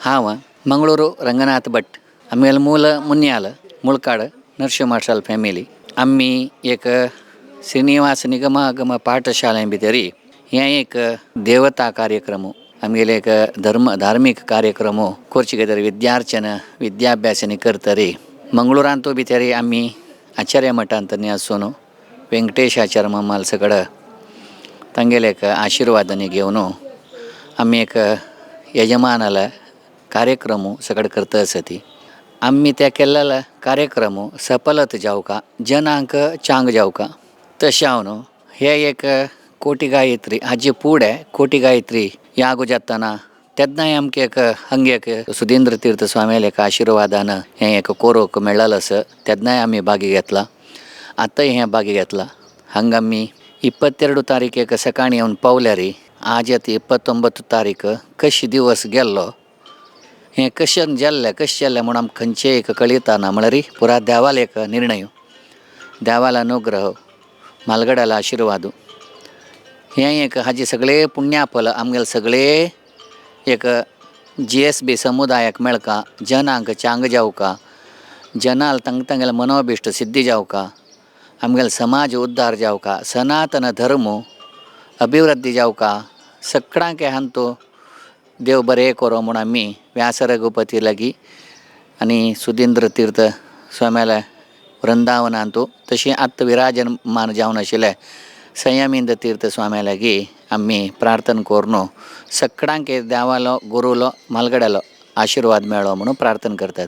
हांव मंगळूरू रंगनाथ भट आमगेले मूल मुन्याल मुळकाड नरशिंह फॅमिली. आम्ही एक श्रीनिवास निगम पाठशाले भितरी हें एक देवता कार्यक्रम आमगेले एक धार्मिक कार्यक्रम कोर्चिगेदर विद्यार्चन विद्याभ्यासनी करतरी मंगळूरांतू भितरी आम्ही आचार्य मठांतनी आसून वेंकटेश आचार्य मम्माल सकड तांगेले एक आशीर्वादांनी घेवन आम्ही एक यजमानाल कार्यक्रम सगळे करता आसती. आम्ही त्या केल्लेला कार्यक्रम सफलत जावका जनांक चांग जावका तशें हांव न्हू हे एक कोटी गायत्री हाजे फुडें कोटी गायत्री यागू जातना तेन्नाय आमकां एक हांगेक सुधींद्र तीर्थ स्वामीले एक आशिर्वादान हें एक कोरोक मेळ्ळलें आसा. तेन्नाय आमी भाग घेतला, आतांय हें भाग घेतला. हांगा आमी 22 तारीख सकाळीं येवन पावल्यार आज 29 तारीख कशी दिवस गेल्लो हें कशें जाल्लें म्हूण आमकां खंयचें एक कळयता ना म्हळ्यार पुरा देवाल एक निर्णय, देवाल अनुग्रह, मालगड्याल आशिर्वाद हें एक हाजे सगळे पुण्याफल आमगेले सगळे एक GSB समुदायाक मेळका, जनांक चांग जावका, जनाल तांगेले मनोभिश्ट सिद्धी जावका, आमगेले समाज उद्धार जावका, सनातन धर्म अभिवृद्धी जावका, सगळ्यांक हांतू देव बरें करो म्हूण आमी व्यास रघुपती लागीं आनी सुधींद्र तीर्थ स्वाम्याल्या वृंदावनांतू तशें आत्त विराजमान जावन आशिल्ले संयमिंद तीर्थ स्वाम्या लागीं आमी प्रार्थना करून सगळ्यांक देवालो गुरुलो मालगड्यालो आशिर्वाद मेळ्ळो म्हणून प्रार्थना करतात.